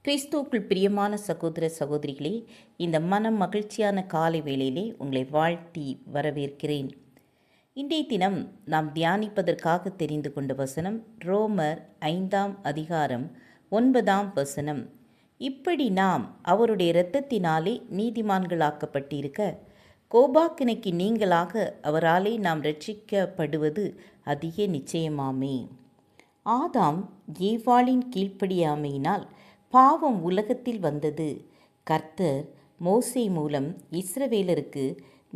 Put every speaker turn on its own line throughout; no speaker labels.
கிறிஸ்துவுக்குள் பிரியமான சகோதர சகோதரிகளே, இந்த மனம் மகிழ்ச்சியான காலை வேளையிலே உங்களை வாழ்த்தி வரவேற்கிறேன். இன்றைய தினம் நாம் தியானிப்பதற்காக தெரிந்து கொண்ட வசனம் ரோமர் 5ஆம் அதிகாரம் 9ஆம் வசனம். இப்படி நாம் அவருடைய இரத்தத்தினாலே நீதிமான்களாக்கப்பட்டிருக்க, கோபாக்கினைக்கு நீங்களாக அவராலே நாம் இரட்சிக்கப்படுவது அதிக நிச்சயமாமே. ஆதாம் ஏவாளின் கீழ்ப்படியாமையினால் பாவம் உலகத்தில் வந்தது. கர்த்தர் மோசே மூலம் இஸ்ரவேலருக்கு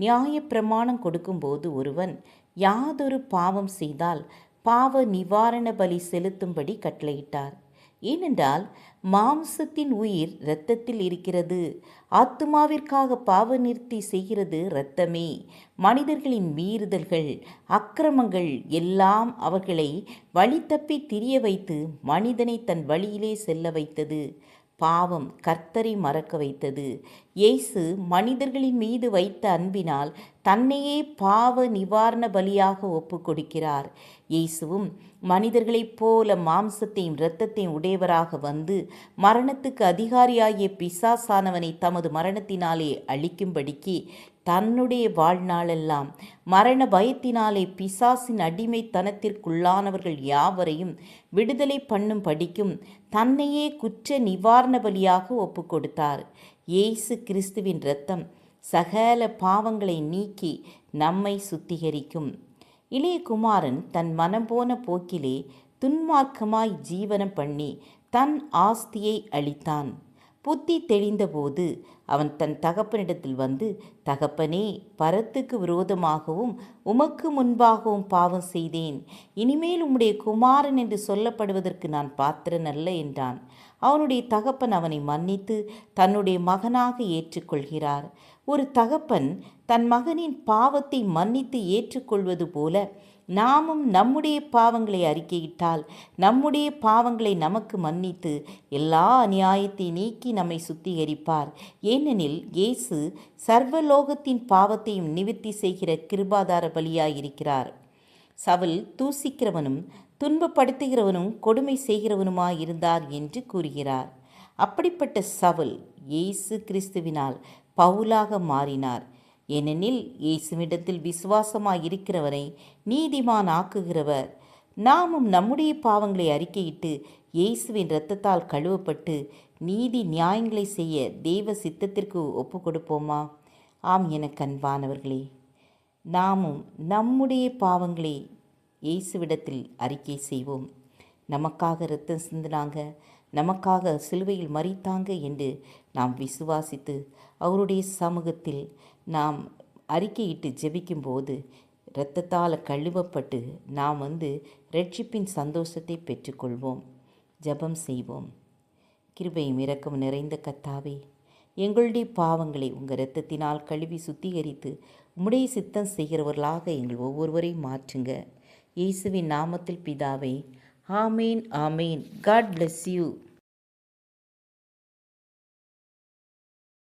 நியாயப்பிரமாணம் கொடுக்கும்போது ஒருவன் யாதொரு பாவம் செய்தால் பாவ நிவாரண பலி செலுத்தும்படி கட்டளையிட்டார். ஏனென்றால் மாம்சத்தின் உயிர் இரத்தத்தில் இருக்கிறது, ஆத்துமாவிற்காக பாவ நிறுத்தி செய்கிறது இரத்தமே. மனிதர்களின் மீறுதல்கள் அக்கிரமங்கள் எல்லாம் அவர்களை வழி தப்பி திரிய வைத்து மனிதனை தன் வழியிலே செல்ல வைத்தது. பாவம் கர்த்தரை மறக்க வைத்தது. இயேசு மனிதர்களின் மீது வைத்த அன்பினால் தன்னையே பாவ நிவாரண பலியாக ஒப்பு கொடுக்கிறார். இயேசுவும் மனிதர்களைப் போல மாம்சத்தையும் இரத்தத்தையும் உடையவராக வந்து மரணத்துக்கு அதிகாரியாகிய பிசாசானவனை தமது மரணத்தினாலே அழிக்கும்படிக்கு தன்னுடைய வாழ்நாளெல்லாம் மரண பயத்தினாலே பிசாசின் அடிமைத்தனத்திற்குள்ளானவர்கள் யாவரையும் விடுதலை பண்ணும் படிக்கும் தன்னையே குற்ற நிவாரண பலியாக ஒப்பு கொடுத்தார். இயேசு கிறிஸ்துவின் இரத்தம் சகல பாவங்களை நீக்கி நம்மை சுத்திகரிக்கும். இளைய குமாரன் தன் மனம் போன போக்கிலே துன்மார்க்கமாய் ஜீவனம் பண்ணி தன் ஆஸ்தியை அளித்தான். புத்தி தெளிந்தபோது அவன் தன் தகப்பனிடத்தில் வந்து, தகப்பனே, பரத்துக்கு விரோதமாகவும் உமக்கு முன்பாகவும் பாவம் செய்தேன். இனிமேல் உம்முடைய குமாரன் என்று சொல்லப்படுவதற்கு நான் பாத்திரன் அல்ல என்றான். அவனுடைய தகப்பன் அவனை மன்னித்து தன்னுடைய மகனாக ஏற்றுக்கொள்கிறார். ஒரு தகப்பன் தன் மகனின் பாவத்தை மன்னித்து ஏற்றுக்கொள்வது போல நாமும் நம்முடைய பாவங்களை அறிக்கையிட்டால் நம்முடைய பாவங்களை நமக்கு மன்னித்து எல்லா அநியாயத்தை நீக்கி நம்மை சுத்திகரிப்பார். ஏனெனில் இயேசு சர்வலோகத்தின் பாவத்தையும் நிவர்த்தி செய்கிற கிருபாதார பலியாயிருக்கிறார். சவுல் தூசிக்கிறவனும் துன்பப்படுத்துகிறவனும் கொடுமை செய்கிறவனுமாயிருந்தார் என்று கூறுகிறார். அப்படிப்பட்ட சவுல் இயேசு கிறிஸ்துவினால் பவுலாக மாறினார். ஏனெனில் இயேசுவிடத்தில் விசுவாசமாயிருக்கிறவரை நீதிமான் ஆக்குகிறவர். நாமும் நம்முடைய பாவங்களை அறிக்கையிட்டு இயேசுவின் இரத்தத்தால் கழுவப்பட்டு நீதி நியாயங்களை செய்ய தெய்வ சித்தத்திற்கு ஒப்பு கொடுப்போமா? ஆம், எனக்கு அன்பானவர்களே, நாமும் நம்முடைய பாவங்களை இயேசுவிடத்தில் அறிக்கை செய்வோம். நமக்காக இரத்தம் சிந்தினாங்க, நமக்காக சிலுவையில் மரித்தாங்க என்று நாம் விசுவாசித்து அவருடைய சமூகத்தில் நாம் அறிக்கையிட்டு ஜெபிக்கும்போது இரத்தத்தால் கழுவப்பட்டு நாம் இரட்சிப்பின் சந்தோஷத்தை பெற்றுக்கொள்வோம். ஜெபம் செய்வோம். கிருபையும் இரக்கம் நிறைந்த கர்த்தாவே, எங்களுடைய பாவங்களை உங்கள் இரத்தத்தினால் கழுவி சுத்திகரித்து உம்முடைய சித்தம் செய்கிறவர்களாக எங்கள் ஒவ்வொருவரையும் மாற்றுங்க. இயேசுவின் நாமத்தில் பிதாவே, ஆமேன் ஆமேன். God bless you.